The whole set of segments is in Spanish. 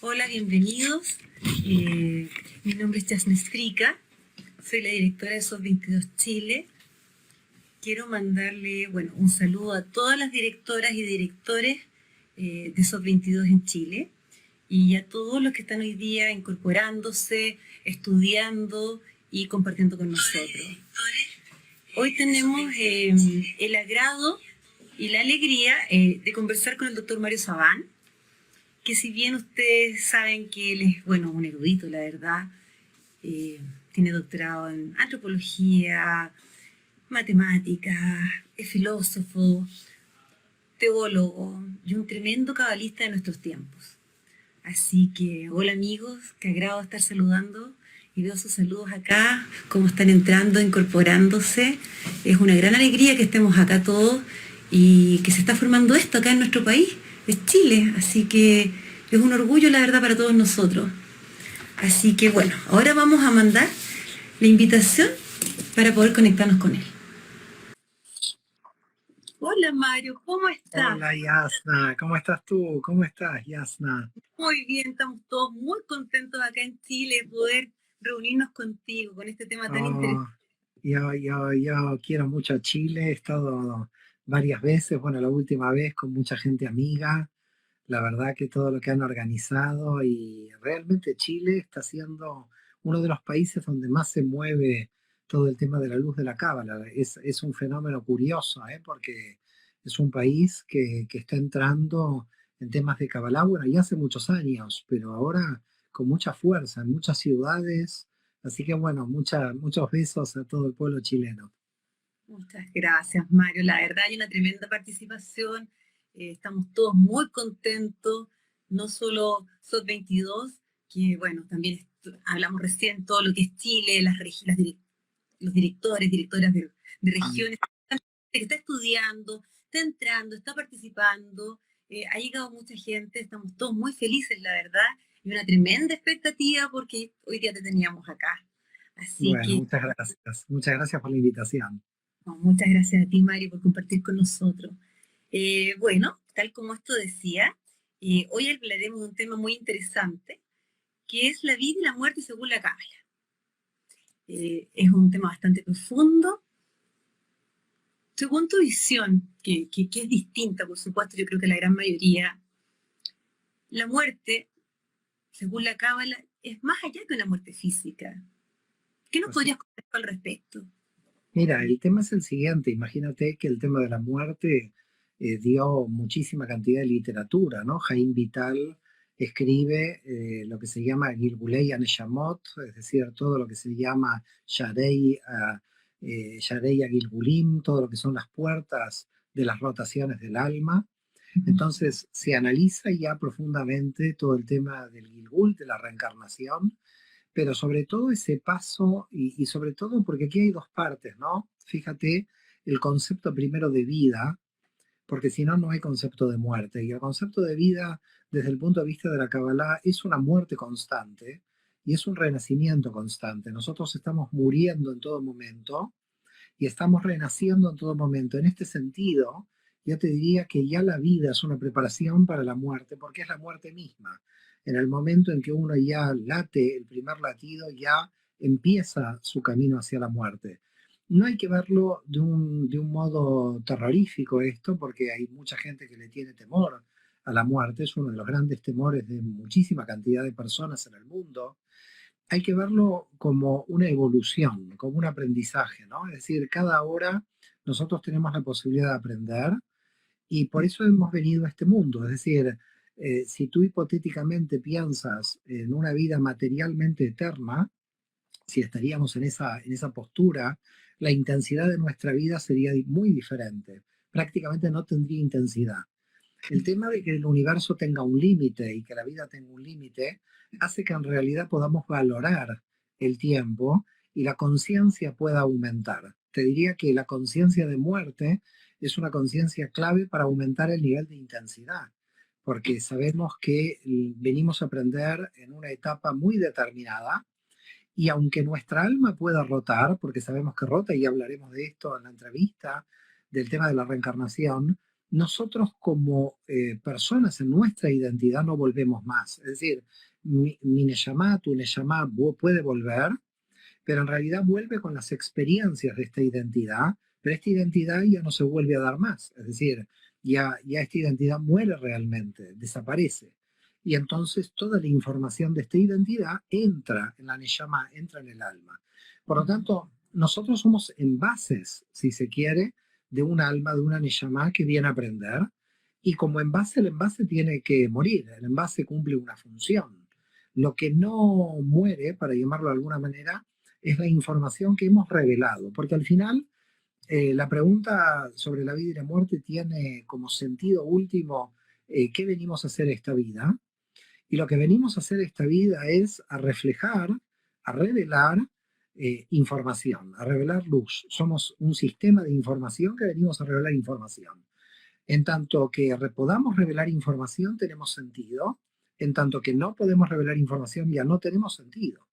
Hola, bienvenidos. Mi nombre es Yasna Strica, soy la directora de SOS 22 Chile. Quiero mandarle un saludo a todas las directoras y directores de SOS 22 en Chile y a todos los que están hoy día incorporándose, estudiando y compartiendo con nosotros. Hoy tenemos el agrado y la alegría de conversar con el doctor Mario Sabán, que si bien ustedes saben que él es, un erudito, la verdad, tiene doctorado en antropología, matemáticas, es filósofo, teólogo y un tremendo cabalista de nuestros tiempos. Así que, hola amigos, qué agrado estar saludando y veo sus saludos acá, cómo están entrando, incorporándose. Es una gran alegría que estemos acá todos y que se está formando esto acá en nuestro país, es Chile, así que es un orgullo la verdad para todos nosotros. Así que ahora vamos a mandar la invitación para poder conectarnos con él. Hola Mario, ¿cómo estás? Hola Yasna, ¿cómo estás tú? ¿Cómo estás, Yasna? Muy bien, estamos todos muy contentos acá en Chile de poder reunirnos contigo con este tema tan Oh, interesante. yo quiero mucho a Chile, he estado varias veces, bueno, la última vez con mucha gente amiga, la verdad que todo lo que han organizado y realmente Chile está siendo uno de los países donde más se mueve todo el tema de la luz de la cábala. Es un fenómeno curioso, ¿eh? Porque es un país que está entrando en temas de cábala, bueno, ya hace muchos años, pero ahora con mucha fuerza en muchas ciudades. Así que bueno, muchos besos a todo el pueblo chileno. Muchas gracias, Mario. La verdad hay una tremenda participación. Estamos todos muy contentos. No solo SOT 22, que también hablamos recién todo lo que es Chile, los directores, directoras de regiones, que está estudiando, está entrando, está participando. Ha llegado mucha gente, estamos todos muy felices, la verdad, y una tremenda expectativa porque hoy día te teníamos acá. Así Bueno, que muchas gracias. Muchas gracias por la invitación. no, muchas gracias a ti, Mario, por compartir con nosotros. Tal como esto decía, hoy hablaremos de un tema muy interesante, que es la vida y la muerte según la Cábala. Es un tema bastante profundo. Según tu visión, que es distinta, por supuesto, yo creo que la gran mayoría, la muerte, según la Cábala, es más allá que una muerte física. ¿Qué nos Así- podrías contar al respecto? Mira, el tema es el siguiente. Imagínate que el tema de la muerte dio muchísima cantidad de literatura, ¿no? Jaime Vital escribe lo que se llama Gilgulei Neshamot, es decir, todo lo que se llama Sharei a Gilgulim, todo lo que son las puertas de las rotaciones del alma. Entonces se analiza ya profundamente todo el tema del Gilgul, de la reencarnación, pero sobre todo ese paso y sobre todo porque aquí hay dos partes, ¿no? Fíjate el concepto primero de vida, porque si no, no hay concepto de muerte. Y el concepto de vida, desde el punto de vista de la Kabbalah, es una muerte constante y es un renacimiento constante. Nosotros estamos muriendo en todo momento y estamos renaciendo en todo momento. En este sentido, yo te diría que ya la vida es una preparación para la muerte, porque es la muerte misma. En el momento en que uno ya late el primer latido, ya empieza su camino hacia la muerte. No hay que verlo de un modo terrorífico esto, porque hay mucha gente que le tiene temor a la muerte. Es uno de los grandes temores de muchísima cantidad de personas en el mundo. Hay que verlo como una evolución, como un aprendizaje, ¿no? Es decir, cada hora nosotros tenemos la posibilidad de aprender y por eso hemos venido a este mundo. Es decir, si tú hipotéticamente piensas en una vida materialmente eterna, si estaríamos en esa postura, la intensidad de nuestra vida sería muy diferente. Prácticamente no tendría intensidad. El tema de que el universo tenga un límite y que la vida tenga un límite hace que en realidad podamos valorar el tiempo y la conciencia pueda aumentar. Te diría que la conciencia de muerte es una conciencia clave para aumentar el nivel de intensidad, porque sabemos que venimos a aprender en una etapa muy determinada y aunque nuestra alma pueda rotar, porque sabemos que rota y hablaremos de esto en la entrevista, del tema de la reencarnación, nosotros como personas en nuestra identidad no volvemos más. Es decir, mi Neshama, tu Neshama puede volver, pero en realidad vuelve con las experiencias de esta identidad, pero esta identidad ya no se vuelve a dar más. Es decir, ya esta identidad muere realmente, desaparece. Y entonces toda la información de esta identidad entra en la Neshama, entra en el alma. Por lo tanto, nosotros somos envases, si se quiere, de un alma, de una Neshama que viene a aprender. Y como envase, el envase tiene que morir, el envase cumple una función. Lo que no muere, para llamarlo de alguna manera, es la información que hemos revelado, porque al final la pregunta sobre la vida y la muerte tiene como sentido último qué venimos a hacer esta vida, y lo que venimos a hacer esta vida es a reflejar, a revelar información, a revelar luz. Somos un sistema de información que venimos a revelar información. En tanto que podamos revelar información, tenemos sentido. En tanto que no podemos revelar información, ya no tenemos sentido.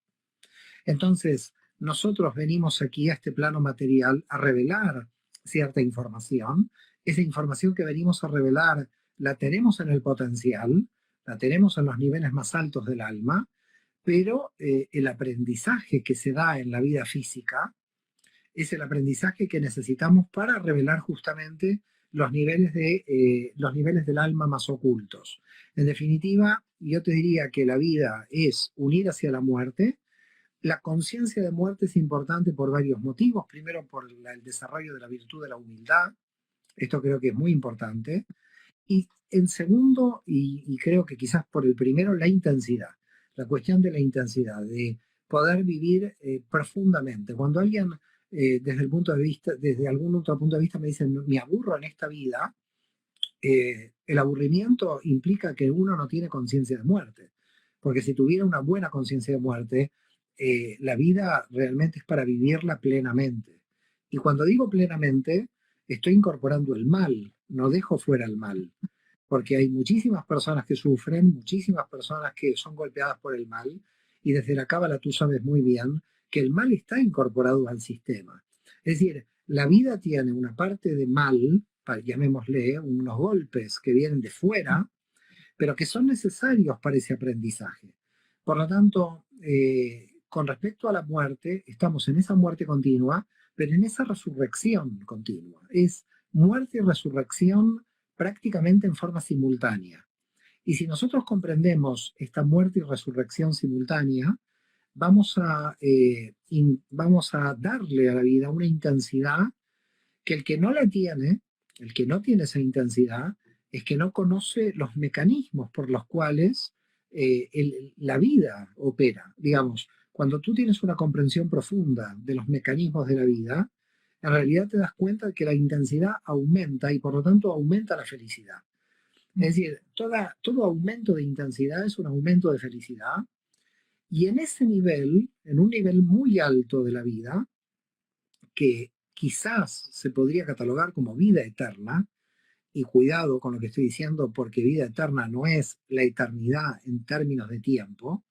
Entonces, nosotros venimos aquí a este plano material a revelar cierta información. Esa información que venimos a revelar la tenemos en el potencial, la tenemos en los niveles más altos del alma, pero el aprendizaje que se da en la vida física es el aprendizaje que necesitamos para revelar justamente los niveles del alma más ocultos. En definitiva, yo te diría que la vida es unir hacia la muerte. La conciencia de muerte es importante por varios motivos. Primero, por el desarrollo de la virtud de la humildad. Esto creo que es muy importante. Y en segundo, y creo que quizás por el primero, la intensidad. La cuestión de la intensidad, de poder vivir profundamente. Cuando alguien, desde el punto de vista, desde algún otro punto de vista, me dice, me aburro en esta vida, el aburrimiento implica que uno no tiene conciencia de muerte. Porque si tuviera una buena conciencia de muerte, la vida realmente es para vivirla plenamente. Y cuando digo plenamente, estoy incorporando el mal, no dejo fuera el mal, porque hay muchísimas personas que sufren, muchísimas personas que son golpeadas por el mal, y desde la Cábala tú sabes muy bien que el mal está incorporado al sistema. Es decir, la vida tiene una parte de mal, llamémosle, unos golpes que vienen de fuera, pero que son necesarios para ese aprendizaje. Por lo tanto, con respecto a la muerte, estamos en esa muerte continua, pero en esa resurrección continua. Es muerte y resurrección prácticamente en forma simultánea. Y si nosotros comprendemos esta muerte y resurrección simultánea, vamos a darle a la vida una intensidad que el que no la tiene, el que no tiene esa intensidad, es que no conoce los mecanismos por los cuales la vida opera. Digamos, cuando tú tienes una comprensión profunda de los mecanismos de la vida, en realidad te das cuenta de que la intensidad aumenta y por lo tanto aumenta la felicidad. Es decir, todo aumento de intensidad es un aumento de felicidad, y en ese nivel, en un nivel muy alto de la vida, que quizás se podría catalogar como vida eterna, y cuidado con lo que estoy diciendo porque vida eterna no es la eternidad en términos de tiempo,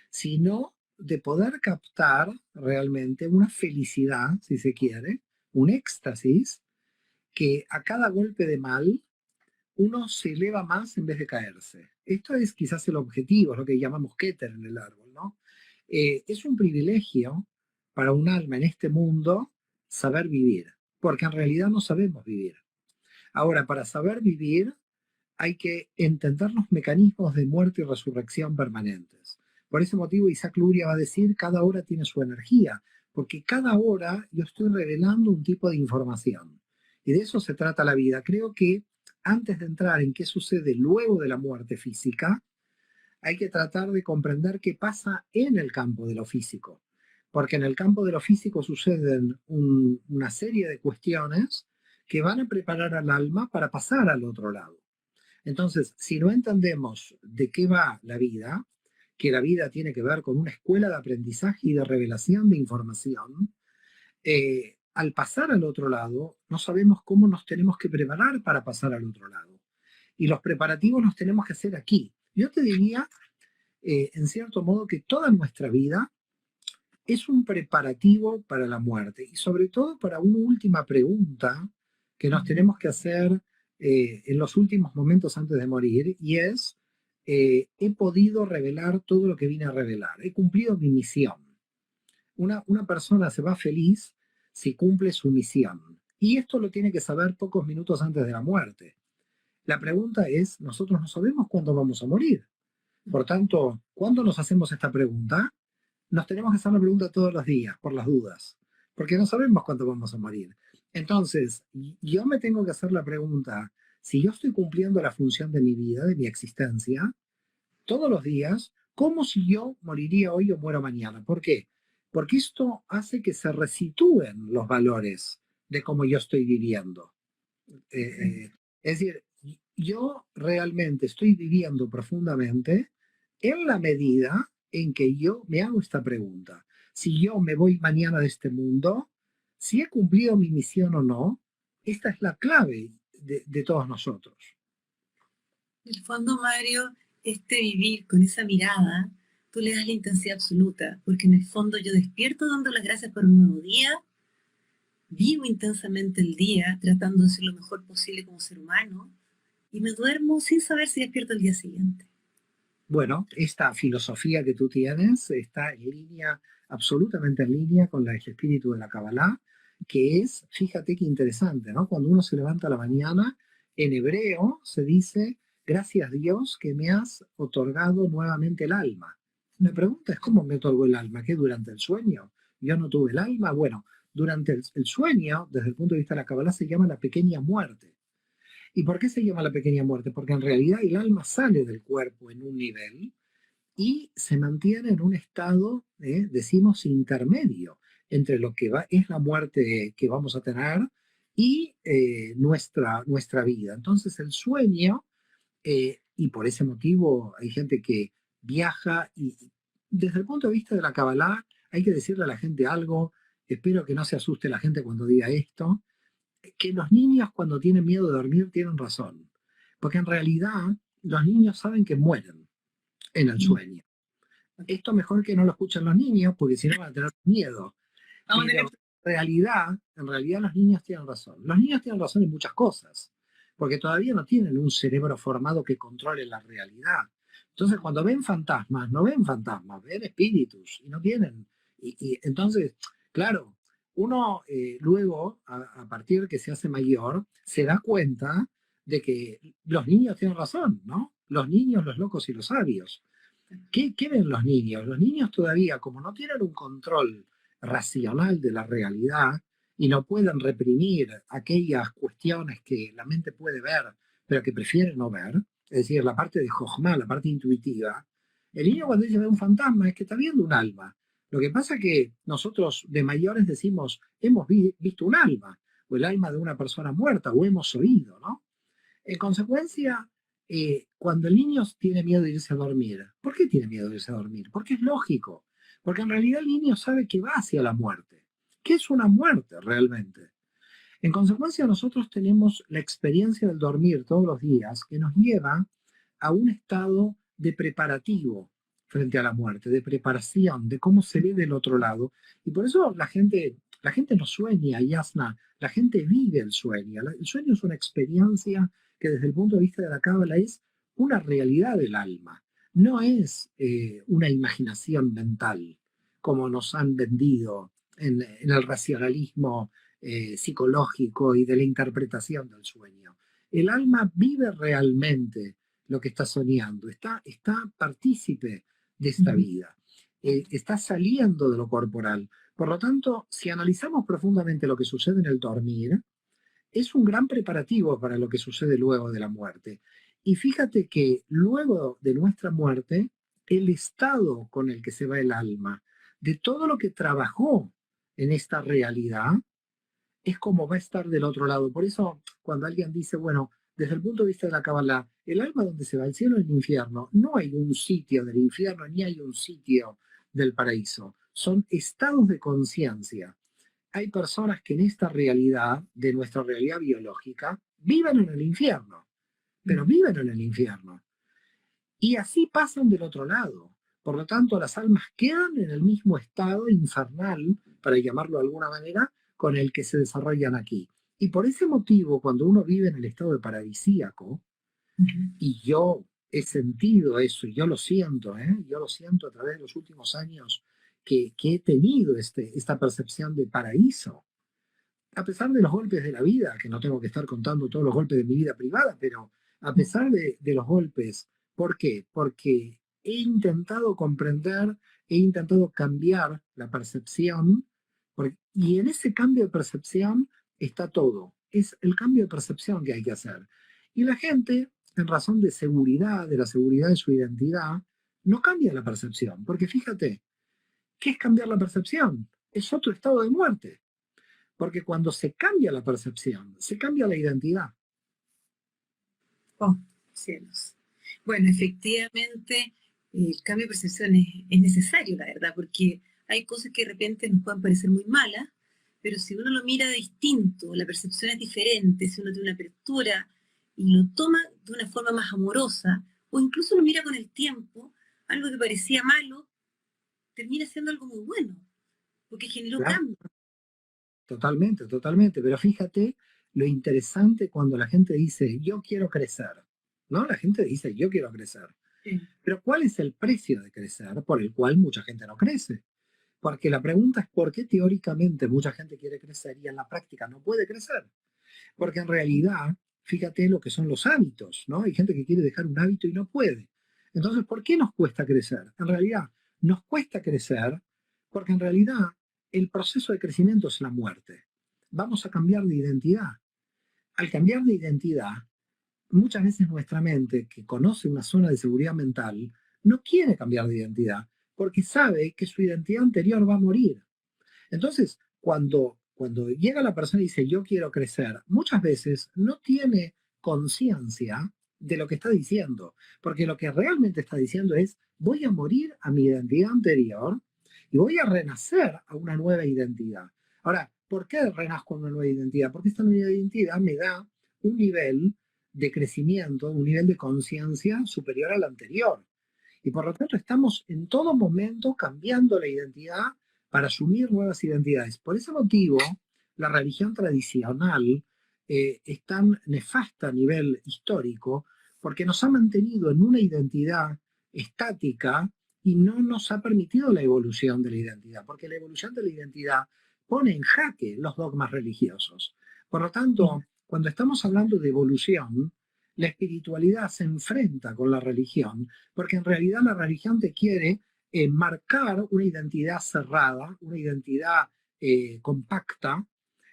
sino de poder captar realmente una felicidad, si se quiere, un éxtasis, que a cada golpe de mal uno se eleva más en vez de caerse. Esto es quizás el objetivo, es lo que llamamos Keter en el árbol, ¿no? Es un privilegio para un alma en este mundo saber vivir, porque en realidad no sabemos vivir. Ahora, para saber vivir hay que entender los mecanismos de muerte y resurrección permanentes. Por ese motivo, Isaac Luria va a decir, cada hora tiene su energía, porque cada hora yo estoy revelando un tipo de información. Y de eso se trata la vida. Creo que antes de entrar en qué sucede luego de la muerte física, hay que tratar de comprender qué pasa en el campo de lo físico. Porque en el campo de lo físico suceden una serie de cuestiones que van a preparar al alma para pasar al otro lado. Entonces, si no entendemos de qué va la vida, que la vida tiene que ver con una escuela de aprendizaje y de revelación de información, al pasar al otro lado, no sabemos cómo nos tenemos que preparar para pasar al otro lado. Y los preparativos los tenemos que hacer aquí. Yo te diría, en cierto modo, que toda nuestra vida es un preparativo para la muerte y sobre todo para una última pregunta que nos tenemos que hacer en los últimos momentos antes de morir, y es, he podido revelar todo lo que vine a revelar, he cumplido mi misión. Una persona se va feliz si cumple su misión, y esto lo tiene que saber pocos minutos antes de la muerte. La pregunta es, nosotros no sabemos cuándo vamos a morir. Por tanto, ¿cuándo nos hacemos esta pregunta? Nos tenemos que hacer la pregunta todos los días, por las dudas, porque no sabemos cuándo vamos a morir. Entonces, yo me tengo que hacer la pregunta, si yo estoy cumpliendo la función de mi vida, de mi existencia, todos los días, como si yo moriría hoy o muero mañana. ¿Por qué? Porque esto hace que se resitúen los valores de cómo yo estoy viviendo. Es decir, yo realmente estoy viviendo profundamente en la medida en que yo me hago esta pregunta. Si yo me voy mañana de este mundo, si he cumplido mi misión o no, esta es la clave de todos nosotros. En el fondo, Mario, este vivir con esa mirada, tú le das la intensidad absoluta, porque en el fondo yo despierto dando las gracias por un nuevo día, vivo intensamente el día, tratando de ser lo mejor posible como ser humano, y me duermo sin saber si despierto el día siguiente. Bueno, esta filosofía que tú tienes está en línea, absolutamente en línea con el espíritu de la Kabbalah, que es, fíjate qué interesante, ¿no? Cuando uno se levanta a la mañana, en hebreo se dice, gracias Dios que me has otorgado nuevamente el alma. La pregunta es, ¿cómo me otorgó el alma? ¿Qué durante el sueño? Yo no tuve el alma. Bueno, durante el sueño, desde el punto de vista de la Kabbalah, se llama la pequeña muerte. ¿Y por qué se llama la pequeña muerte? Porque en realidad el alma sale del cuerpo en un nivel y se mantiene en un estado, decimos, intermedio entre lo que es la muerte que vamos a tener y nuestra vida. Entonces el sueño, y por ese motivo hay gente que viaja y desde el punto de vista de la Kabbalah hay que decirle a la gente algo, espero que no se asuste la gente cuando diga esto, que los niños cuando tienen miedo de dormir tienen razón, porque en realidad los niños saben que mueren en el sueño. Esto mejor que no lo escuchen los niños, porque si no van a tener miedo. Pero en realidad los niños tienen razón. Los niños tienen razón en muchas cosas, porque todavía no tienen un cerebro formado que controle la realidad. Entonces, cuando ven fantasmas, no ven fantasmas, ven espíritus y no tienen. Y entonces, claro, uno luego, a partir de que se hace mayor, se da cuenta de que los niños tienen razón, ¿no? Los niños, los locos y los sabios. ¿Qué ven los niños? Los niños todavía, como no tienen un control racional de la realidad y no pueden reprimir aquellas cuestiones que la mente puede ver, pero que prefiere no ver, es decir, la parte de Jochma, la parte intuitiva, el niño cuando dice ve un fantasma es que está viendo un alma. Lo que pasa es que nosotros de mayores decimos, hemos visto un alma, o el alma de una persona muerta, o hemos oído, ¿no? En consecuencia, cuando el niño tiene miedo de irse a dormir, ¿por qué tiene miedo de irse a dormir? Porque es lógico, porque en realidad el niño sabe que va hacia la muerte. ¿Qué es una muerte realmente? En consecuencia, nosotros tenemos la experiencia del dormir todos los días que nos lleva a un estado de preparativo frente a la muerte, de preparación, de cómo se ve del otro lado. Y por eso la gente no sueña, Yasna, la gente vive el sueño. El sueño es una experiencia que desde el punto de vista de la Cábala es una realidad del alma, no es una imaginación mental, como nos han vendido en el racionalismo psicológico y de la interpretación del sueño. El alma vive realmente lo que está soñando, está partícipe de esta vida, está saliendo de lo corporal. Por lo tanto, si analizamos profundamente lo que sucede en el dormir, es un gran preparativo para lo que sucede luego de la muerte. Y fíjate que luego de nuestra muerte, el estado con el que se va el alma, de todo lo que trabajó en esta realidad, es como va a estar del otro lado. Por eso, cuando alguien dice, bueno, desde el punto de vista de la Kabbalah, el alma donde se va, el cielo y el infierno, no hay un sitio del infierno ni hay un sitio del paraíso. Son estados de conciencia. Hay personas que en esta realidad, de nuestra realidad biológica, viven en el infierno, pero viven en el infierno. Y así pasan del otro lado. Por lo tanto, las almas quedan en el mismo estado infernal, para llamarlo de alguna manera, con el que se desarrollan aquí. Y por ese motivo, cuando uno vive en el estado de paradisíaco, Ujú. y yo he sentido eso, y yo lo siento, ¿eh? Yo lo siento a través de los últimos años que he tenido esta percepción de paraíso, a pesar de los golpes de la vida, que no tengo que estar contando todos los golpes de mi vida privada, pero a pesar de los golpes, ¿por qué? Porque he intentado comprender, he intentado cambiar la percepción, y en ese cambio de percepción está todo. Es el cambio de percepción que hay que hacer. Y la gente, en razón de seguridad, de la seguridad de su identidad, no cambia la percepción, porque fíjate, ¿qué es cambiar la percepción? Es otro estado de muerte. Porque cuando se cambia la percepción, se cambia la identidad. Oh, cielos. Bueno, efectivamente, el cambio de percepción es necesario, la verdad, porque hay cosas que de repente nos pueden parecer muy malas, pero si uno lo mira distinto, la percepción es diferente, si uno tiene una apertura y lo toma de una forma más amorosa, o incluso lo mira con el tiempo, algo que parecía malo termina siendo algo muy bueno, porque generó Claro, cambio. totalmente, totalmente. Pero fíjate lo interesante cuando la gente dice, yo quiero crecer. ¿No? La gente dice, yo quiero crecer. Sí. Pero ¿cuál es el precio de crecer por el cual mucha gente no crece? Porque la pregunta es por qué teóricamente mucha gente quiere crecer y en la práctica no puede crecer. Porque en realidad, fíjate lo que son los hábitos, ¿no? Hay gente que quiere dejar un hábito y no puede. Entonces, ¿por qué nos cuesta crecer? En realidad, nos cuesta crecer porque en realidad el proceso de crecimiento es la muerte. Vamos a cambiar de identidad. Al cambiar de identidad, muchas veces nuestra mente, que conoce una zona de seguridad mental, no quiere cambiar de identidad porque sabe que su identidad anterior va a morir. Entonces, cuando llega la persona y dice, yo quiero crecer, muchas veces no tiene conciencia de lo que está diciendo, porque lo que realmente está diciendo es, voy a morir a mi identidad anterior y voy a renacer a una nueva identidad. Ahora, ¿por qué renazco a una nueva identidad? Porque esta nueva identidad me da un nivel de crecimiento, un nivel de conciencia superior al anterior. Y por lo tanto estamos en todo momento cambiando la identidad para asumir nuevas identidades. Por ese motivo, la religión tradicional es tan nefasta a nivel histórico porque nos ha mantenido en una identidad estática y no nos ha permitido la evolución de la identidad, porque la evolución de la identidad pone en jaque los dogmas religiosos. Por lo tanto, cuando estamos hablando de evolución, la espiritualidad se enfrenta con la religión, porque en realidad la religión te quiere marcar una identidad cerrada, una identidad compacta,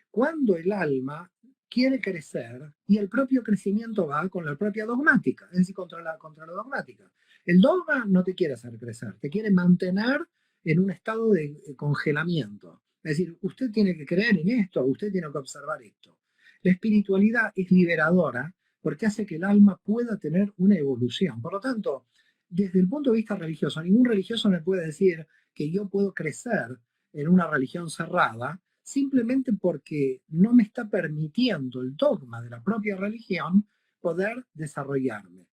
cuando el alma quiere crecer y el propio crecimiento va con la propia dogmática, es decir, contra la dogmática. El dogma no te quiere hacer crecer, te quiere mantener en un estado de congelamiento. Es decir, usted tiene que creer en esto, usted tiene que observar esto. La espiritualidad es liberadora porque hace que el alma pueda tener una evolución. Por lo tanto, desde el punto de vista religioso, ningún religioso me puede decir que yo puedo crecer en una religión cerrada simplemente porque no me está permitiendo el dogma de la propia religión poder desarrollarme.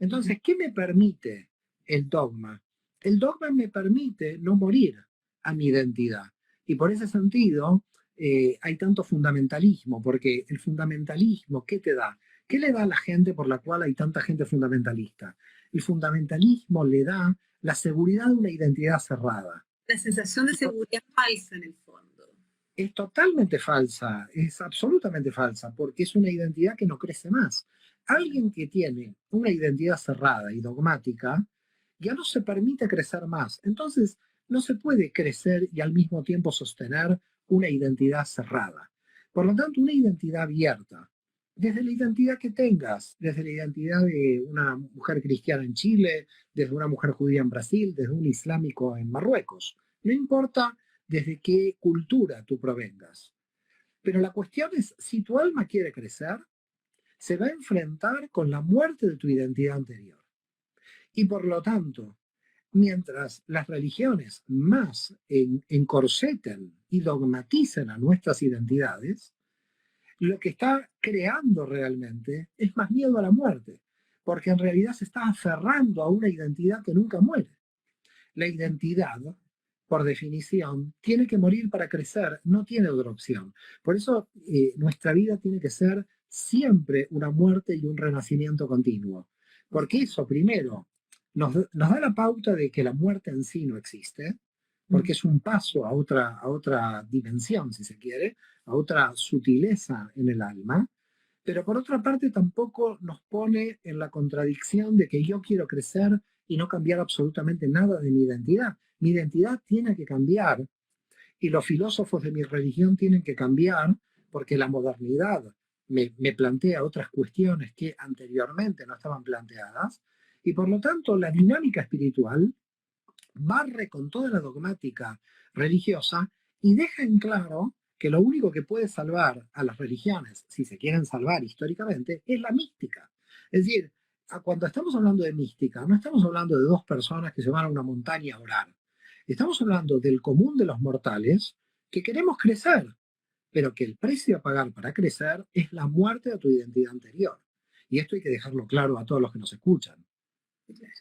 Entonces, ¿qué me permite el dogma? El dogma me permite no morir a mi identidad. Y por ese sentido, hay tanto fundamentalismo, porque el fundamentalismo, ¿qué te da? ¿Qué le da a la gente por la cual hay tanta gente fundamentalista? El fundamentalismo le da la seguridad de una identidad cerrada. La sensación de seguridad falsa en el fondo. Es totalmente falsa, es absolutamente falsa, porque es una identidad que no crece más. Alguien que tiene una identidad cerrada y dogmática ya no se permite crecer más. Entonces, no se puede crecer y al mismo tiempo sostener una identidad cerrada. Por lo tanto, una identidad abierta, desde la identidad que tengas, desde la identidad de una mujer cristiana en Chile, desde una mujer judía en Brasil, desde un islámico en Marruecos. No importa desde qué cultura tú provengas. Pero la cuestión es, si tu alma quiere crecer, se va a enfrentar con la muerte de tu identidad anterior. Y por lo tanto, mientras las religiones más encorseten y dogmaticen a nuestras identidades, lo que está creando realmente es más miedo a la muerte, porque en realidad se está aferrando a una identidad que nunca muere. La identidad por definición, tiene que morir para crecer, no tiene otra opción. Por eso nuestra vida tiene que ser siempre una muerte y un renacimiento continuo. Porque eso, primero, nos da la pauta de que la muerte en sí no existe, porque es un paso a otra dimensión, si se quiere, a otra sutileza en el alma, pero por otra parte tampoco nos pone en la contradicción de que yo quiero crecer y no cambiar absolutamente nada de mi identidad. Mi identidad tiene que cambiar y los filósofos de mi religión tienen que cambiar porque la modernidad me plantea otras cuestiones que anteriormente no estaban planteadas y por lo tanto la dinámica espiritual barre con toda la dogmática religiosa y deja en claro que lo único que puede salvar a las religiones, si se quieren salvar históricamente, es la mística. Es decir, cuando estamos hablando de mística, no estamos hablando de dos personas que se van a una montaña a orar. Estamos hablando del común de los mortales que queremos crecer, pero que el precio a pagar para crecer es la muerte de tu identidad anterior. Y esto hay que dejarlo claro a todos los que nos escuchan. Claro.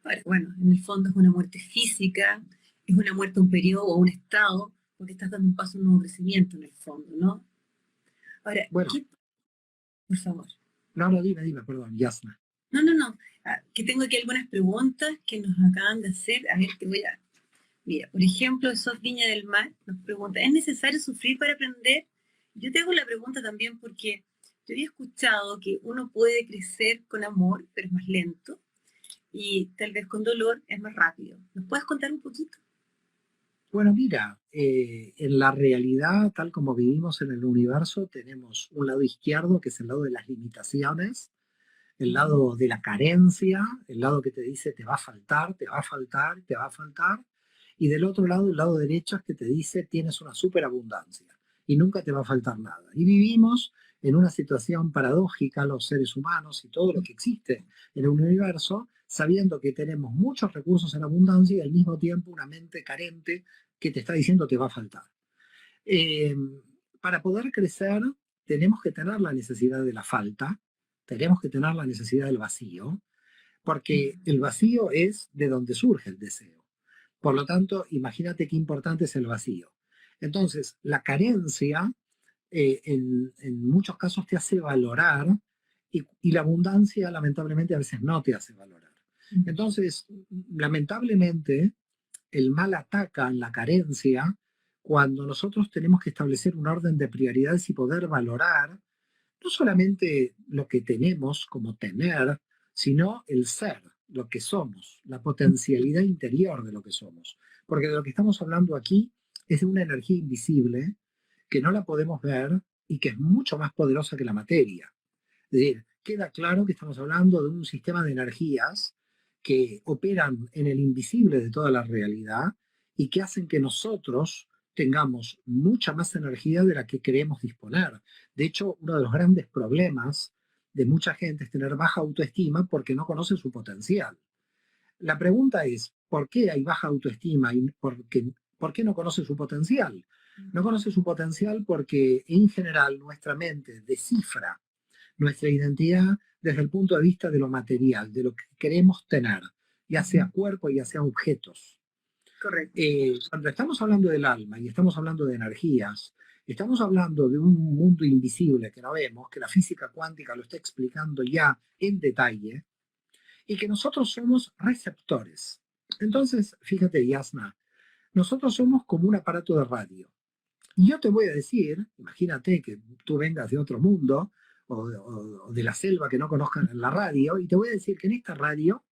Ahora, bueno, en el fondo es una muerte física, es una muerte a un periodo o a un estado, porque estás dando un paso a un nuevo crecimiento en el fondo, ¿no? Ahora, Bueno, por favor. no, dime, perdón, Yasna. No. Que tengo aquí algunas preguntas que nos acaban de hacer. A ver, te voy a... Mira, por ejemplo, Sos Viña del Mar nos pregunta, ¿es necesario sufrir para aprender? Yo te hago la pregunta también porque yo había escuchado que uno puede crecer con amor, pero es más lento, y tal vez con dolor es más rápido. ¿Nos puedes contar un poquito? Bueno, mira, en la realidad, tal como vivimos en el universo, tenemos un lado izquierdo, que es el lado de las limitaciones, el lado de la carencia, el lado que te dice te va a faltar, te va a faltar, te va a faltar, y del otro lado, el lado derecho es que te dice tienes una superabundancia y nunca te va a faltar nada. Y vivimos en una situación paradójica los seres humanos y todo lo que existe en el universo, sabiendo que tenemos muchos recursos en abundancia y al mismo tiempo una mente carente que te está diciendo te va a faltar. Eh, para poder crecer tenemos que tener la necesidad de la falta, tenemos que tener la necesidad del vacío, porque el vacío es de donde surge el deseo. Por lo tanto, imagínate qué importante es el vacío. Entonces, la carencia en muchos casos te hace valorar y la abundancia lamentablemente a veces no te hace valorar. Entonces, lamentablemente, el mal ataca en la carencia cuando nosotros tenemos que establecer un orden de prioridades y poder valorar no solamente lo que tenemos como tener, sino el ser, lo que somos, la potencialidad interior de lo que somos. Porque de lo que estamos hablando aquí es de una energía invisible que no la podemos ver y que es mucho más poderosa que la materia. Es decir, queda claro que estamos hablando de un sistema de energías que operan en el invisible de toda la realidad y que hacen que nosotros tengamos mucha más energía de la que queremos disponer. De hecho, uno de los grandes problemas de mucha gente es tener baja autoestima porque no conoce su potencial. La pregunta es, ¿por qué hay baja autoestima y por qué no conoce su potencial? No conoce su potencial porque en general nuestra mente descifra nuestra identidad desde el punto de vista de lo material, de lo que queremos tener, ya sea cuerpo, ya sea objetos. Correcto. Cuando estamos hablando del alma y estamos hablando de energías, estamos hablando de un mundo invisible que no vemos, que la física cuántica lo está explicando ya en detalle, y que nosotros somos receptores. Entonces, fíjate, Yasna, nosotros somos como un aparato de radio. Y yo te voy a decir, imagínate que tú vengas de otro mundo o de la selva que no conozcan en la radio, y te voy a decir que en esta radio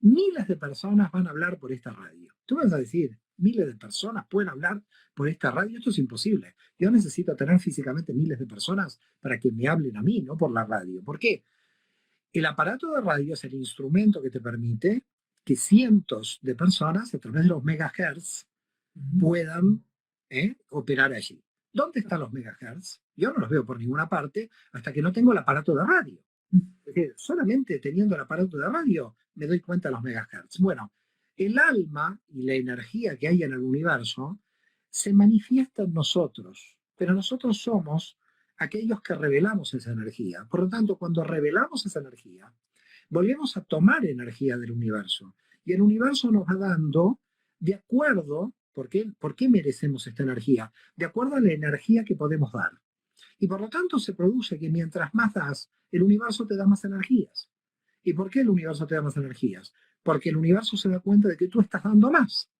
miles de personas van a hablar por esta radio. Tú vas a decir, miles de personas pueden hablar por esta radio, esto es imposible. Yo necesito tener físicamente miles de personas para que me hablen a mí, no por la radio. ¿Por qué? El aparato de radio es el instrumento que te permite que cientos de personas a través de los megahertz puedan operar allí. ¿Dónde están los megahertz? Yo no los veo por ninguna parte hasta que no tengo el aparato de radio. Es decir, solamente teniendo el aparato de radio me doy cuenta de los megahertz. Bueno, el alma y la energía que hay en el universo se manifiesta en nosotros, pero nosotros somos aquellos que revelamos esa energía. Por lo tanto, cuando revelamos esa energía, volvemos a tomar energía del universo. Y el universo nos va dando de acuerdo, ¿por qué merecemos esta energía? De acuerdo a la energía que podemos dar. Y por lo tanto se produce que mientras más das, el universo te da más energías. ¿Y por qué el universo te da más energías? Porque el universo se da cuenta de que tú estás dando más.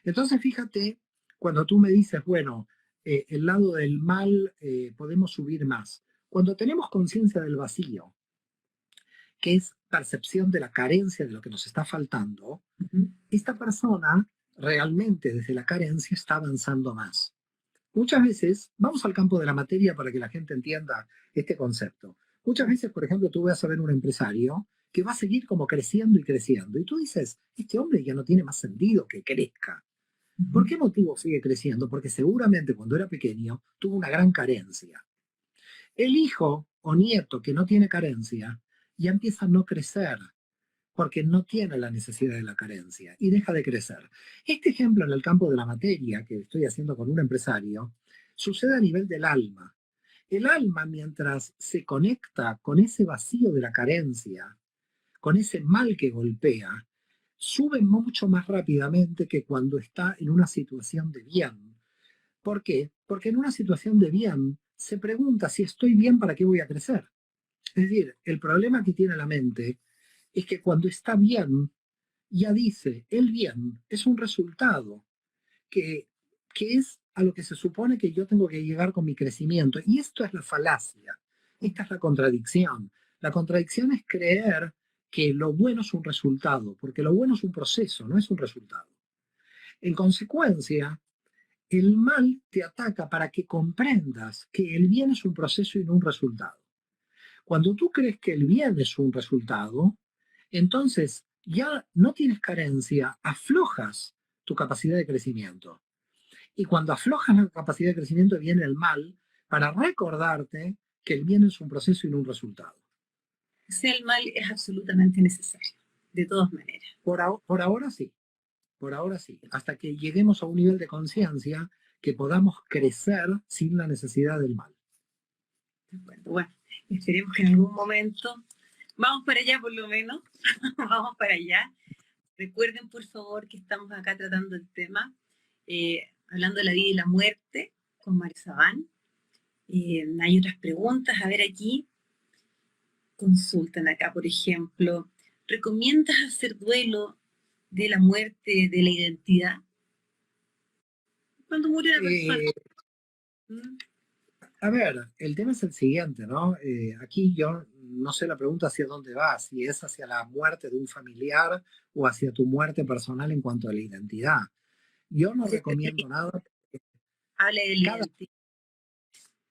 Entonces, fíjate, cuando tú me dices, bueno, el lado del mal podemos subir más. Cuando tenemos conciencia del vacío, que es percepción de la carencia de lo que nos está faltando, esta persona realmente desde la carencia está avanzando más. Muchas veces, vamos al campo de la materia para que la gente entienda este concepto. Muchas veces, por ejemplo, tú vas a ver un empresario que va a seguir como creciendo y creciendo. Y tú dices, este hombre ya no tiene más sentido que crezca. ¿Por qué motivo sigue creciendo? Porque seguramente cuando era pequeño tuvo una gran carencia. El hijo o nieto que no tiene carencia ya empieza a no crecer porque no tiene la necesidad de la carencia y deja de crecer. Este ejemplo en el campo de la materia que estoy haciendo con un empresario sucede a nivel del alma. El alma, mientras se conecta con ese vacío de la carencia, con ese mal que golpea, sube mucho más rápidamente que cuando está en una situación de bien. ¿Por qué? Porque en una situación de bien se pregunta si estoy bien, ¿para qué voy a crecer? Es decir, el problema que tiene la mente es que cuando está bien, ya dice, el bien es un resultado que, que es a lo que se supone que yo tengo que llegar con mi crecimiento. Y esto es la falacia, esta es la contradicción. La contradicción es creer que lo bueno es un resultado, porque lo bueno es un proceso, no es un resultado. En consecuencia, el mal te ataca para que comprendas que el bien es un proceso y no un resultado. Cuando tú crees que el bien es un resultado, entonces ya no tienes carencia, aflojas tu capacidad de crecimiento. Y cuando aflojas la capacidad de crecimiento viene el mal para recordarte que el bien es un proceso y no un resultado. O sea, el mal es absolutamente necesario, de todas maneras. Por ahora sí, por ahora sí, hasta que lleguemos a un nivel de conciencia que podamos crecer sin la necesidad del mal. Bueno, esperemos que en algún momento, vamos para allá por lo menos, vamos para allá. Recuerden, por favor, que estamos acá tratando el tema, hablando de la vida y la muerte, con Marisabán. Hay otras preguntas, a ver aquí, consultan acá, por ejemplo, ¿recomiendas hacer duelo de la muerte de la identidad? Cuando murió una persona. A ver, el tema es el siguiente, ¿no? Aquí yo no sé la pregunta hacia dónde va, si es hacia la muerte de un familiar o hacia tu muerte personal en cuanto a la identidad. Yo no recomiendo nada. Habla de la identidad.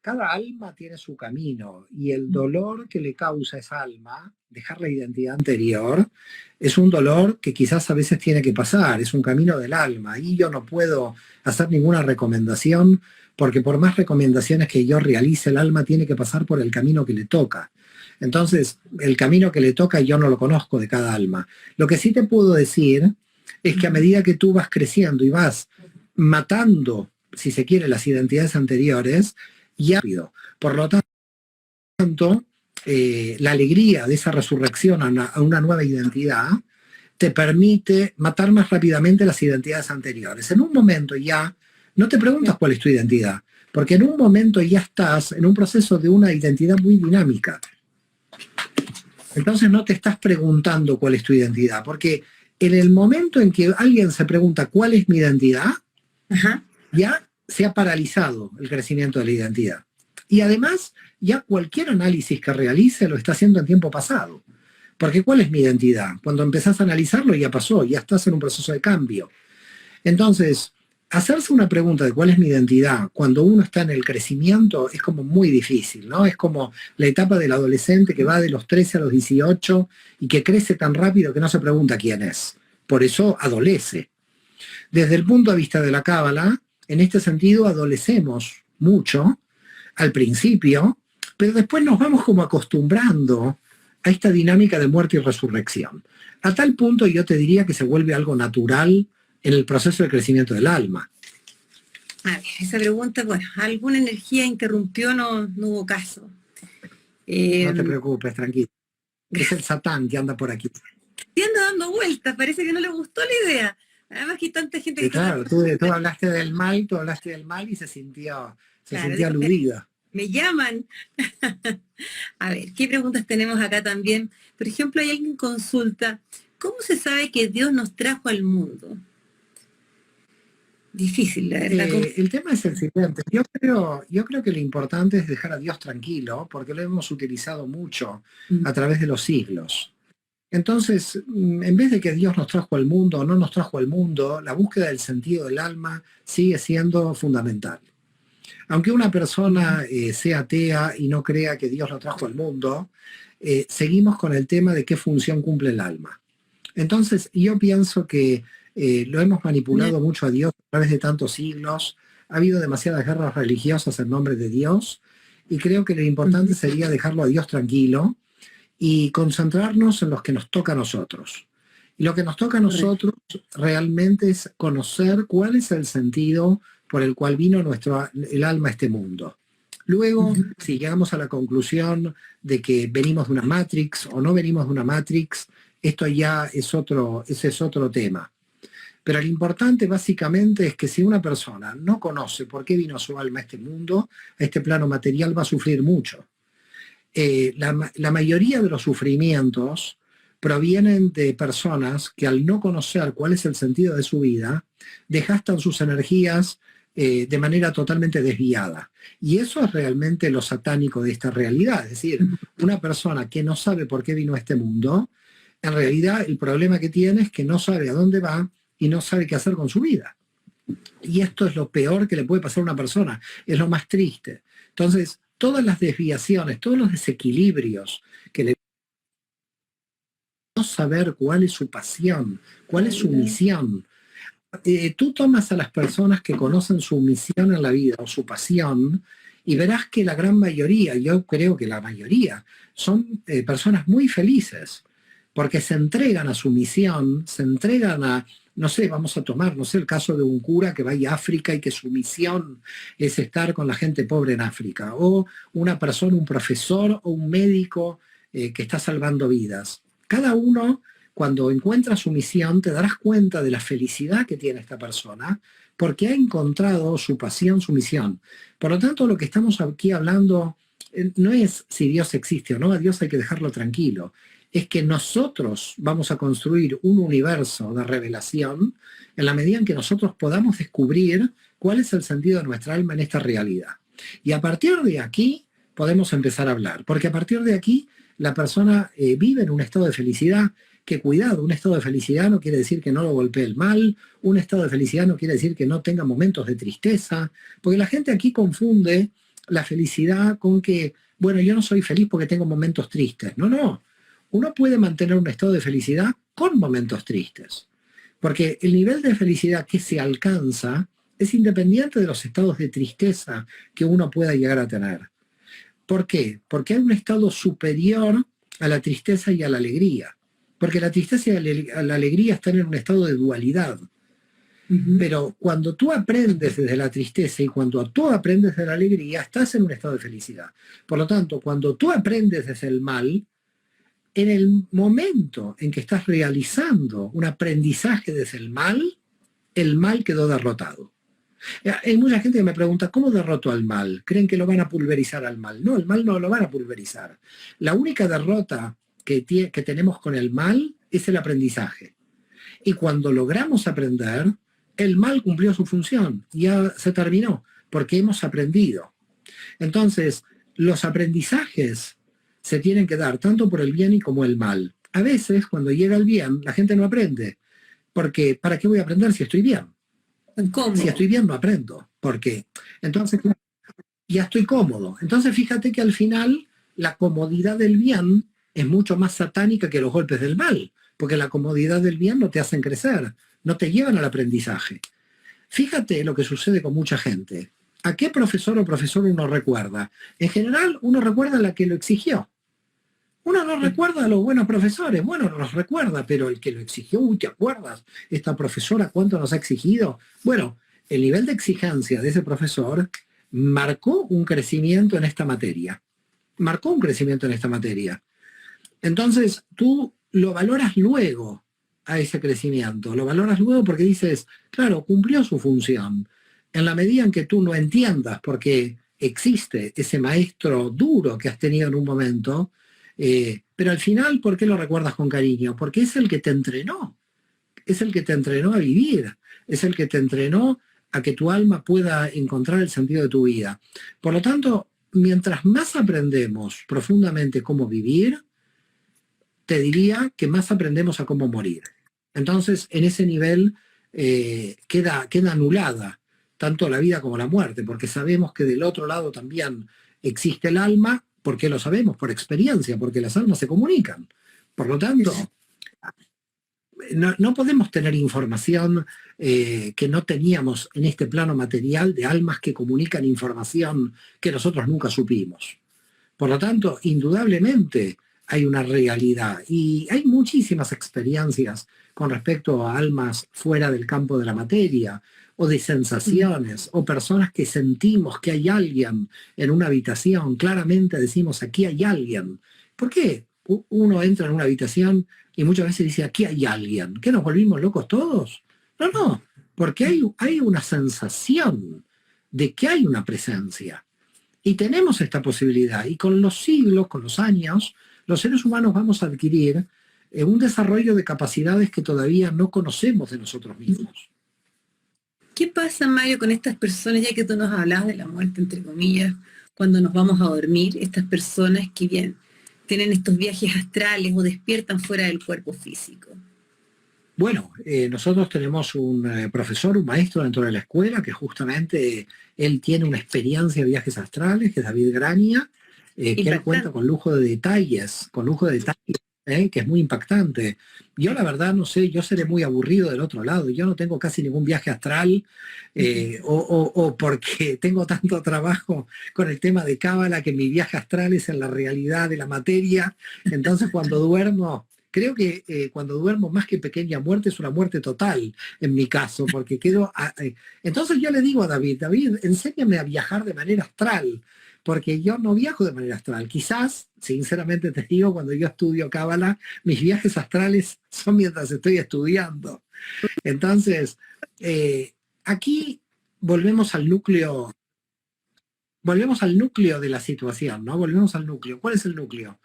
Cada alma tiene su camino y el dolor que le causa a esa alma, dejar la identidad anterior, es un dolor que quizás a veces tiene que pasar, es un camino del alma y yo no puedo hacer ninguna recomendación porque por más recomendaciones que yo realice, el alma tiene que pasar por el camino que le toca. Entonces, el camino que le toca yo no lo conozco de cada alma. Lo que sí te puedo decir es que a medida que tú vas creciendo y vas matando, si se quiere, las identidades anteriores, y rápido. Por lo tanto, la alegría de esa resurrección a una nueva identidad te permite matar más rápidamente las identidades anteriores. En un momento ya no te preguntas cuál es tu identidad, porque en un momento ya estás en un proceso de una identidad muy dinámica. Entonces no te estás preguntando cuál es tu identidad, porque en el momento en que alguien se pregunta cuál es mi identidad, ya se ha paralizado el crecimiento de la identidad. Y además, ya cualquier análisis que realice lo está haciendo en tiempo pasado. Porque ¿cuál es mi identidad? Cuando empezás a analizarlo ya pasó, ya estás en un proceso de cambio. Entonces, hacerse una pregunta de cuál es mi identidad cuando uno está en el crecimiento es como muy difícil, ¿no? Es como la etapa del adolescente que va de los 13 a los 18 y que crece tan rápido que no se pregunta quién es. Por eso adolece. Desde el punto de vista de la Cábala, en este sentido adolecemos mucho al principio, pero después nos vamos como acostumbrando a esta dinámica de muerte y resurrección. A tal punto yo te diría que se vuelve algo natural en el proceso de crecimiento del alma. A ver, esa pregunta, bueno, alguna energía interrumpió, no hubo caso. No te preocupes, tranquilo. Es el Satán que anda por aquí. Y anda dando vueltas, parece que no le gustó la idea. Además que hay tanta gente que Sí, está claro, tú hablaste del mal y se claro, sintió dijo, aludida. me llaman. A ver, ¿qué preguntas tenemos acá también? Por ejemplo, hay alguien que consulta, ¿cómo se sabe que Dios nos trajo al mundo? Difícil, la verdad. El tema es el siguiente. Yo creo que lo importante es dejar a Dios tranquilo, porque lo hemos utilizado mucho Mm. a través de los siglos. Entonces, en vez de que Dios nos trajo al mundo o no nos trajo al mundo, la búsqueda del sentido del alma sigue siendo fundamental. Aunque una persona sea atea y no crea que Dios lo trajo al mundo, seguimos con el tema de qué función cumple el alma. Entonces, yo pienso que lo hemos manipulado mucho a Dios a través de tantos siglos. Ha habido demasiadas guerras religiosas en nombre de Dios y creo que lo importante sería dejarlo a Dios tranquilo y concentrarnos en lo que nos toca a nosotros. Y lo que nos toca a nosotros realmente es conocer cuál es el sentido por el cual vino el alma a este mundo. Luego, si llegamos a la conclusión de que venimos de una Matrix o no venimos de una Matrix, esto ya ese es otro tema. Pero lo importante básicamente es que si una persona no conoce por qué vino su alma a este mundo, a este plano material, va a sufrir mucho. La mayoría de los sufrimientos provienen de personas que al no conocer cuál es el sentido de su vida, desgastan sus energías de manera totalmente desviada. Y eso es realmente lo satánico de esta realidad. Es decir, una persona que no sabe por qué vino a este mundo, en realidad el problema que tiene es que no sabe a dónde va y no sabe qué hacer con su vida. Y esto es lo peor que le puede pasar a una persona, es lo más triste. Entonces, todas las desviaciones, todos los desequilibrios que le no saber cuál es su pasión, cuál es su misión. Tú tomas a las personas que conocen su misión en la vida o su pasión y verás que la gran mayoría, yo creo que la mayoría, son personas muy felices porque se entregan a su misión, se entregan a, no sé, vamos a tomar, no sé, el caso de un cura que vaya a África y que su misión es estar con la gente pobre en África, o una persona, un profesor o un médico que está salvando vidas. Cada uno, cuando encuentra su misión, te darás cuenta de la felicidad que tiene esta persona porque ha encontrado su pasión, su misión. Por lo tanto, lo que estamos aquí hablando no es si Dios existe o no, a Dios hay que dejarlo tranquilo. Es que nosotros vamos a construir un universo de revelación en la medida en que nosotros podamos descubrir cuál es el sentido de nuestra alma en esta realidad. Y a partir de aquí podemos empezar a hablar, porque a partir de aquí la persona vive en un estado de felicidad, que cuidado, un estado de felicidad no quiere decir que no lo golpee el mal, un estado de felicidad no quiere decir que no tenga momentos de tristeza, porque la gente aquí confunde la felicidad con que, bueno, yo no soy feliz porque tengo momentos tristes. No, no. Uno puede mantener un estado de felicidad con momentos tristes, porque el nivel de felicidad que se alcanza es independiente de los estados de tristeza que uno pueda llegar a tener. ¿Por qué? Porque hay un estado superior a la tristeza y a la alegría. Porque la tristeza y la alegría están en un estado de dualidad. Pero cuando tú aprendes desde la tristeza y cuando tú aprendes de la alegría, estás en un estado de felicidad. Por lo tanto, cuando tú aprendes desde el mal, en el momento en que estás realizando un aprendizaje desde el mal quedó derrotado. Hay mucha gente que me pregunta, ¿cómo derroto al mal? ¿Creen que lo van a pulverizar al mal? No, el mal no lo van a pulverizar. La única derrota que tenemos con el mal es el aprendizaje. Y cuando logramos aprender, el mal cumplió su función, ya se terminó, porque hemos aprendido. Entonces, los aprendizajes se tienen que dar tanto por el bien y como el mal. A veces, cuando llega el bien, la gente no aprende, porque ¿para qué voy a aprender si estoy bien? ¿Cómo? Si estoy bien, no aprendo. ¿Por qué? Entonces, ya estoy cómodo. Entonces, fíjate que al final la comodidad del bien es mucho más satánica que los golpes del mal, porque la comodidad del bien no te hacen crecer, no te llevan al aprendizaje. Fíjate lo que sucede con mucha gente. ¿A qué profesor o profesor uno recuerda? En general, uno recuerda a la que lo exigió. Uno no recuerda a los buenos profesores, bueno, los recuerda, pero el que lo exigió, uy, ¿te acuerdas? Esta profesora, ¿cuánto nos ha exigido? Bueno, el nivel de exigencia de ese profesor marcó un crecimiento en esta materia. Marcó un crecimiento en esta materia. Entonces, tú lo valoras luego, a ese crecimiento. Lo valoras luego porque dices, claro, cumplió su función. En la medida en que tú no entiendas porque existe ese maestro duro que has tenido en un momento, pero al final, ¿por qué lo recuerdas con cariño? Porque es el que te entrenó, es el que te entrenó a vivir, es el que te entrenó a que tu alma pueda encontrar el sentido de tu vida. Por lo tanto, mientras más aprendemos profundamente cómo vivir, te diría que más aprendemos a cómo morir. Entonces, en ese nivel queda anulada tanto la vida como la muerte, porque sabemos que del otro lado también existe el alma. ¿Por qué lo sabemos? Por experiencia, porque las almas se comunican. Por lo tanto, no podemos tener información que no teníamos en este plano material de almas que comunican información que nosotros nunca supimos. Por lo tanto, indudablemente hay una realidad y hay muchísimas experiencias con respecto a almas fuera del campo de la materia o de sensaciones o personas que sentimos que hay alguien en una habitación. Claramente decimos, aquí hay alguien. ¿Por qué uno entra en una habitación y muchas veces dice, aquí hay alguien? ¿Qué, nos volvimos locos todos? No, porque hay una sensación de que hay una presencia. Y tenemos esta posibilidad. Y con los siglos, con los años, los seres humanos vamos a adquirir un desarrollo de capacidades que todavía no conocemos de nosotros mismos. ¿Qué pasa, Mario, con estas personas, ya que tú nos hablabas de la muerte, entre comillas, cuando nos vamos a dormir, estas personas que bien tienen estos viajes astrales o despiertan fuera del cuerpo físico? Bueno, nosotros tenemos un profesor, un maestro dentro de la escuela, que justamente él tiene una experiencia de viajes astrales, que es David Graña, que él cuenta con lujo de detalles, que es muy impactante. Yo la verdad no sé, yo seré muy aburrido del otro lado, yo no tengo casi ningún viaje astral, o porque tengo tanto trabajo con el tema de Cábala que mi viaje astral es en la realidad de la materia. Entonces cuando duermo, creo que cuando duermo más que pequeña muerte es una muerte total en mi caso, porque entonces yo le digo a David, enséñame a viajar de manera astral, porque yo no viajo de manera astral. Quizás, sinceramente te digo, cuando yo estudio Cábala, mis viajes astrales son mientras estoy estudiando. Entonces, aquí volvemos al núcleo de la situación, ¿no? Volvemos al núcleo. ¿Cuál es el núcleo?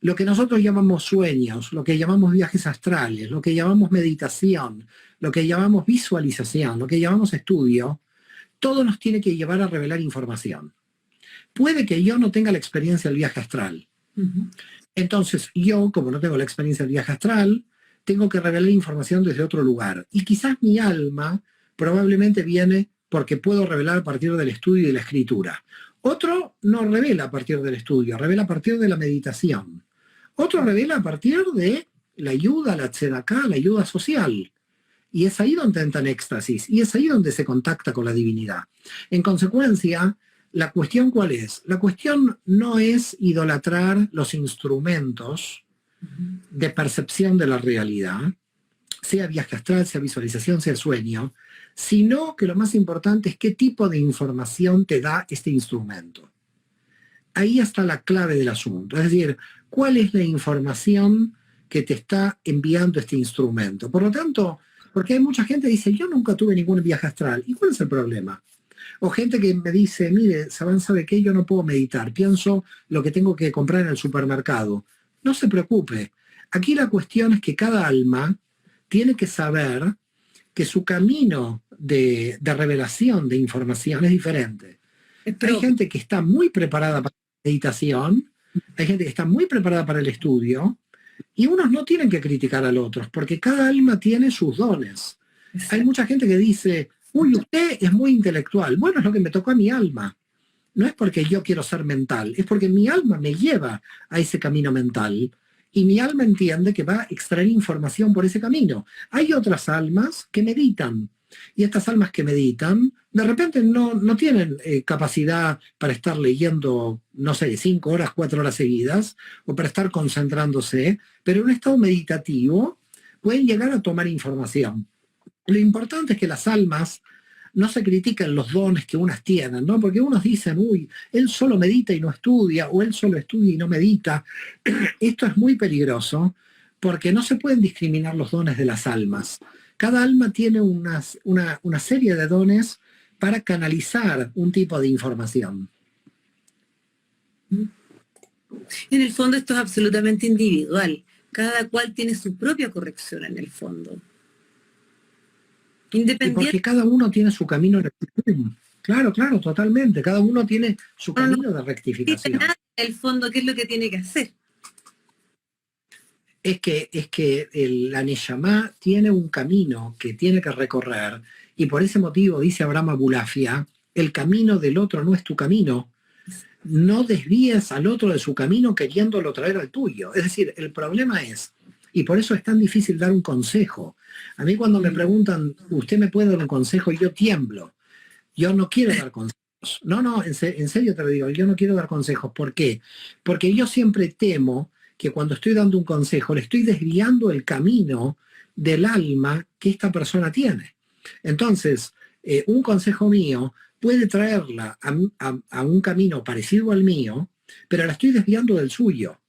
Lo que nosotros llamamos sueños, lo que llamamos viajes astrales, lo que llamamos meditación, lo que llamamos visualización, lo que llamamos estudio, todo nos tiene que llevar a revelar información. Puede que yo no tenga la experiencia del viaje astral. Entonces yo, como no tengo la experiencia del viaje astral, tengo que revelar información desde otro lugar. Y quizás mi alma probablemente viene porque puedo revelar a partir del estudio y de la escritura. Otro no revela a partir del estudio, revela a partir de la meditación. Otro revela a partir de la ayuda, la tzedakah, la ayuda social. Y es ahí donde entra en éxtasis, y es ahí donde se contacta con la divinidad. En consecuencia, ¿la cuestión cuál es? La cuestión no es idolatrar los instrumentos de percepción de la realidad, sea viaje astral, sea visualización, sea sueño, sino que lo más importante es qué tipo de información te da este instrumento. Ahí está la clave del asunto. Es decir, ¿cuál es la información que te está enviando este instrumento? Por lo tanto, porque hay mucha gente que dice, yo nunca tuve ningún viaje astral. ¿Y cuál es el problema? O gente que me dice, mire, ¿sabe qué? Yo no puedo meditar, pienso lo que tengo que comprar en el supermercado. No se preocupe. Aquí la cuestión es que cada alma tiene que saber que su camino de revelación de información es diferente. Hay gente que está muy preparada para la meditación, hay gente que está muy preparada para el estudio, y unos no tienen que criticar al otro, porque cada alma tiene sus dones. Hay mucha gente que dice, uy, usted es muy intelectual. Bueno, es lo que me tocó a mi alma. No es porque yo quiero ser mental, es porque mi alma me lleva a ese camino mental y mi alma entiende que va a extraer información por ese camino. Hay otras almas que meditan y estas almas que meditan de repente no tienen capacidad para estar leyendo, no sé, 5 horas, 4 horas seguidas o para estar concentrándose, pero en un estado meditativo pueden llegar a tomar información. Lo importante es que las almas no se critican los dones que unas tienen, ¿no? Porque unos dicen, uy, él solo medita y no estudia, o él solo estudia y no medita. Esto es muy peligroso, porque no se pueden discriminar los dones de las almas. Cada alma tiene una serie de dones para canalizar un tipo de información. En el fondo esto es absolutamente individual. Cada cual tiene su propia corrección en el fondo. Y porque cada uno tiene su camino de rectificación. Claro, claro, totalmente. Cada uno tiene su camino de rectificación. En el fondo, ¿qué es lo que tiene que hacer? Es que la Neyamá tiene un camino que tiene que recorrer, y por ese motivo, dice Abraham Abulafia, el camino del otro no es tu camino. No desvíes al otro de su camino queriéndolo traer al tuyo. Es decir, el problema es, y por eso es tan difícil dar un consejo. A mí cuando me preguntan, ¿usted me puede dar un consejo? Yo tiemblo. Yo no quiero dar consejos. No, en serio te lo digo, yo no quiero dar consejos. ¿Por qué? Porque yo siempre temo que cuando estoy dando un consejo le estoy desviando el camino del alma que esta persona tiene. Entonces, un consejo mío puede traerla a un camino parecido al mío, pero la estoy desviando del suyo.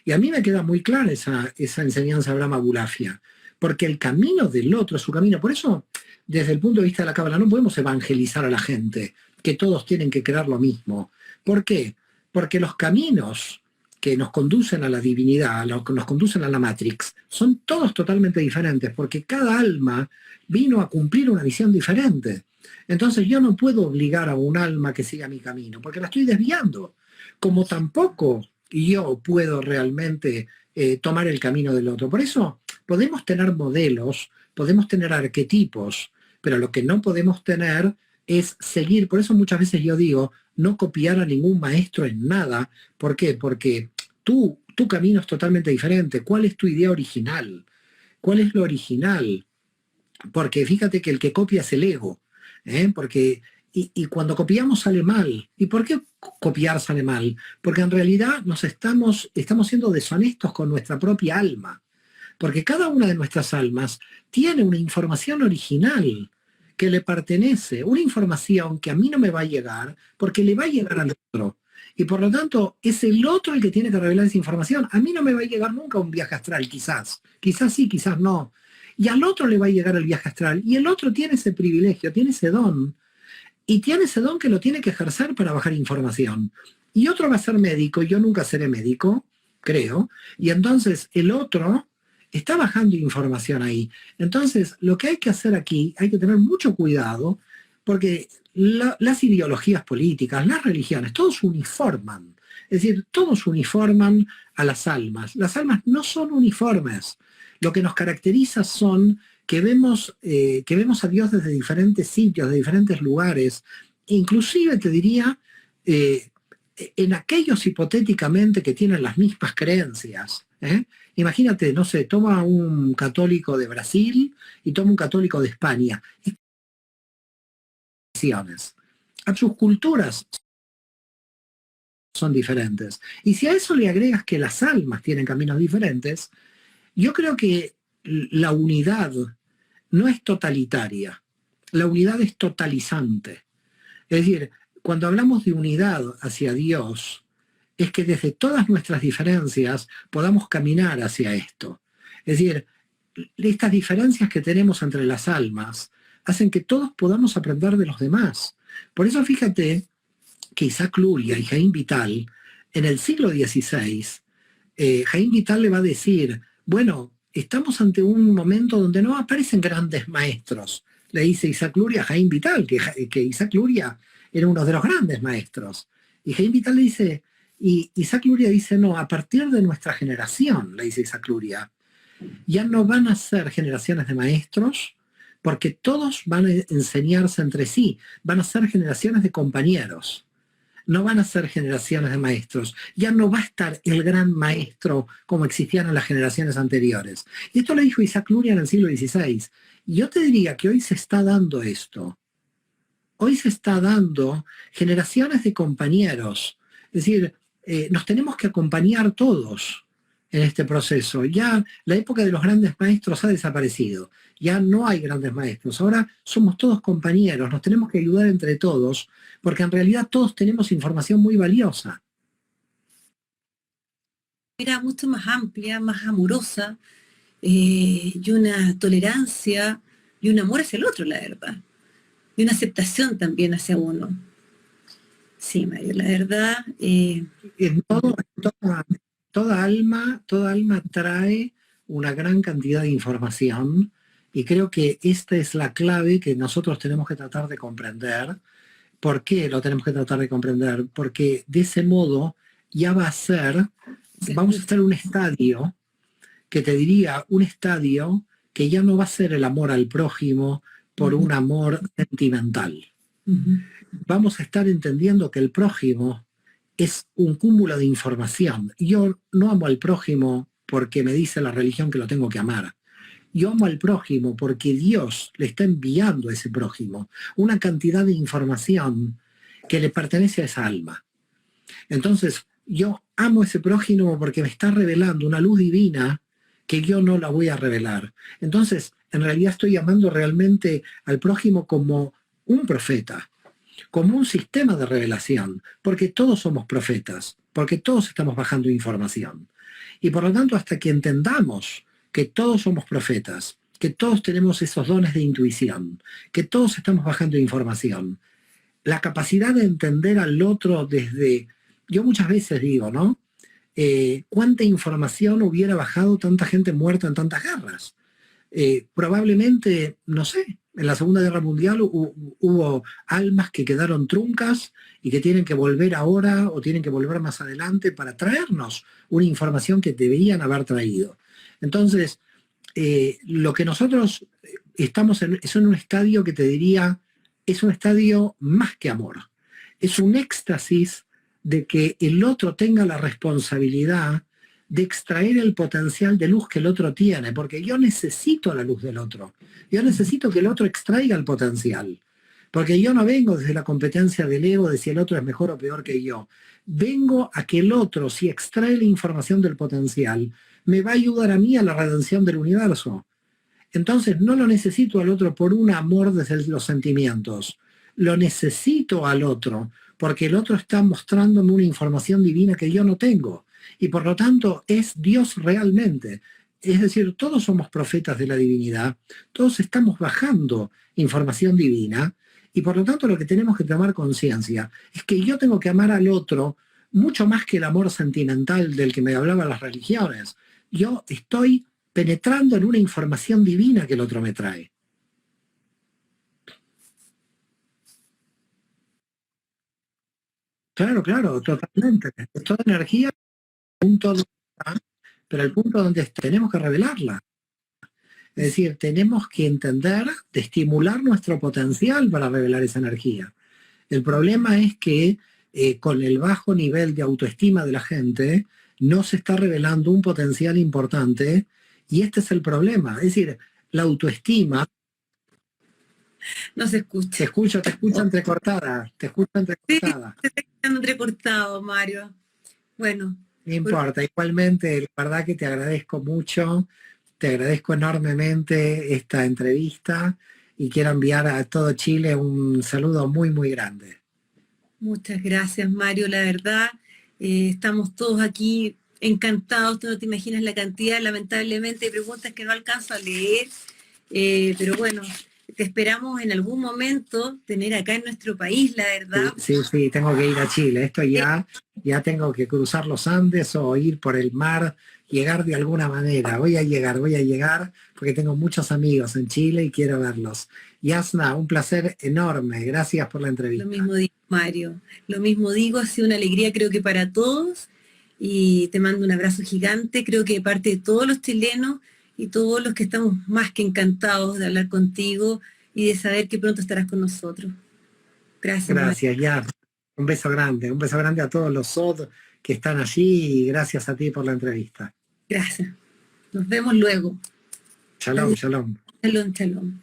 Y a mí me queda muy clara esa enseñanza de Abraham Abulafia, porque el camino del otro es su camino. Por eso, desde el punto de vista de la Cábala, no podemos evangelizar a la gente, que todos tienen que creer lo mismo. ¿Por qué? Porque los caminos que nos conducen a la divinidad, que nos conducen a la Matrix, son todos totalmente diferentes, porque cada alma vino a cumplir una misión diferente. Entonces yo no puedo obligar a un alma que siga mi camino, porque la estoy desviando, como tampoco yo puedo realmente tomar el camino del otro. Por eso podemos tener modelos, podemos tener arquetipos, pero lo que no podemos tener es seguir. Por eso muchas veces yo digo, no copiar a ningún maestro en nada. ¿Por qué? Porque tu camino es totalmente diferente. ¿Cuál es tu idea original? ¿Cuál es lo original? Porque fíjate que el que copia es el ego. Y cuando copiamos sale mal. ¿Y por qué copiar sale mal? Porque en realidad estamos siendo deshonestos con nuestra propia alma. Porque cada una de nuestras almas tiene una información original que le pertenece, una información que a mí no me va a llegar, porque le va a llegar al otro. Y por lo tanto, es el otro el que tiene que revelar esa información. A mí no me va a llegar nunca un viaje astral, quizás. Quizás sí, quizás no. Y al otro le va a llegar el viaje astral. Y el otro tiene ese privilegio, tiene ese don. Y tiene ese don que lo tiene que ejercer para bajar información. Y otro va a ser médico, yo nunca seré médico, creo. Y entonces el otro está bajando información ahí. Entonces, lo que hay que hacer aquí, hay que tener mucho cuidado, porque las ideologías políticas, las religiones, todos uniforman. Es decir, todos uniforman a las almas. Las almas no son uniformes. Lo que nos caracteriza son que vemos a Dios desde diferentes sitios, de diferentes lugares. Inclusive, te diría, en aquellos hipotéticamente que tienen las mismas creencias. Imagínate, no sé, toma un católico de Brasil y toma un católico de España. A sus culturas son diferentes. Y si a eso le agregas que las almas tienen caminos diferentes, yo creo que la unidad no es totalitaria, la unidad es totalizante. Es decir, cuando hablamos de unidad hacia Dios, es que desde todas nuestras diferencias podamos caminar hacia esto. Es decir, estas diferencias que tenemos entre las almas hacen que todos podamos aprender de los demás. Por eso fíjate que Isaac Luria y Jaime Vital, en el siglo XVI, Jaime Vital le va a decir, bueno, estamos ante un momento donde no aparecen grandes maestros. Le dice Isaac Luria a Jaime Vital, que Isaac Luria era uno de los grandes maestros. Y Jaime Vital le dice, y Isaac Luria dice, no, a partir de nuestra generación, le dice Isaac Luria, ya no van a ser generaciones de maestros, porque todos van a enseñarse entre sí, van a ser generaciones de compañeros. No van a ser generaciones de maestros. Ya no va a estar el gran maestro como existían en las generaciones anteriores. Y esto lo dijo Isaac Luria en el siglo XVI. Y yo te diría que hoy se está dando esto. Hoy se está dando generaciones de compañeros. Es decir, nos tenemos que acompañar todos en este proceso. Ya la época de los grandes maestros ha desaparecido. Ya no hay grandes maestros. Ahora somos todos compañeros. Nos tenemos que ayudar entre todos, porque en realidad todos tenemos información muy valiosa. mirada mucho más amplia, más amorosa, y una tolerancia y un amor hacia el otro, la verdad. Y una aceptación también hacia uno. Sí, Mario, la verdad. En toda alma trae una gran cantidad de información y creo que esta es la clave que nosotros tenemos que tratar de comprender. ¿Por qué lo tenemos que tratar de comprender? Porque de ese modo ya vamos a estar en un estadio que te diría, un estadio que ya no va a ser el amor al prójimo por un amor sentimental. Vamos a estar entendiendo que el prójimo es un cúmulo de información. Yo no amo al prójimo porque me dice la religión que lo tengo que amar. Yo amo al prójimo porque Dios le está enviando a ese prójimo una cantidad de información que le pertenece a esa alma. Entonces, yo amo a ese prójimo porque me está revelando una luz divina que yo no la voy a revelar. Entonces, en realidad estoy llamando realmente al prójimo como un profeta, como un sistema de revelación, porque todos somos profetas, porque todos estamos bajando información. Y por lo tanto, hasta que entendamos que todos somos profetas, que todos tenemos esos dones de intuición, que todos estamos bajando información, la capacidad de entender al otro desde, yo muchas veces digo, ¿no? ¿Cuánta información hubiera bajado tanta gente muerta en tantas guerras? Probablemente, no sé, en la Segunda Guerra Mundial hubo almas que quedaron truncas y que tienen que volver ahora o tienen que volver más adelante para traernos una información que deberían haber traído. Entonces, lo que nosotros estamos es en un estadio que te diría, es un estadio más que amor. Es un éxtasis de que el otro tenga la responsabilidad de extraer el potencial de luz que el otro tiene, porque yo necesito la luz del otro. Yo necesito que el otro extraiga el potencial. Porque yo no vengo desde la competencia del ego de si el otro es mejor o peor que yo. Vengo a que el otro, si extrae la información del potencial, me va a ayudar a mí a la redención del universo. Entonces no lo necesito al otro por un amor desde los sentimientos. Lo necesito al otro porque el otro está mostrándome una información divina que yo no tengo. Y por lo tanto es Dios realmente. Es decir, todos somos profetas de la divinidad, todos estamos bajando información divina y por lo tanto lo que tenemos que tomar conciencia es que yo tengo que amar al otro mucho más que el amor sentimental del que me hablaban las religiones. Yo estoy penetrando en una información divina que el otro me trae. Claro, claro, totalmente. Es toda energía, punto donde está, pero el punto donde está, tenemos que revelarla. Es decir, tenemos que entender, de estimular nuestro potencial para revelar esa energía. El problema es que con el bajo nivel de autoestima de la gente, no se está revelando un potencial importante y este es el problema. Es decir, la autoestima. No se escucha. Te escucho entrecortada, te escucho Sí, entrecortada. se está quedando entrecortado, Mario. Bueno. No importa, igualmente, la verdad que te agradezco mucho, te agradezco enormemente esta entrevista y quiero enviar a todo Chile un saludo muy, muy grande. Muchas gracias, Mario. La verdad, estamos todos aquí encantados. Tú no te imaginas la cantidad, lamentablemente, de preguntas que no alcanzo a leer. Pero bueno, te esperamos en algún momento tener acá en nuestro país, la verdad. Sí, tengo que ir a Chile. Esto ya tengo que cruzar los Andes o ir por el mar, llegar de alguna manera. Voy a llegar, porque tengo muchos amigos en Chile y quiero verlos. Yasna, un placer enorme. Gracias por la entrevista. Lo mismo digo, Mario. Lo mismo digo, ha sido una alegría creo que para todos. Y te mando un abrazo gigante, creo que de parte de todos los chilenos y todos los que estamos más que encantados de hablar contigo y de saber que pronto estarás con nosotros. Gracias. Gracias, ya. Un beso grande a todos los SOD que están allí y gracias a ti por la entrevista. Gracias. Nos vemos luego. Shalom, shalom. Shalom, shalom.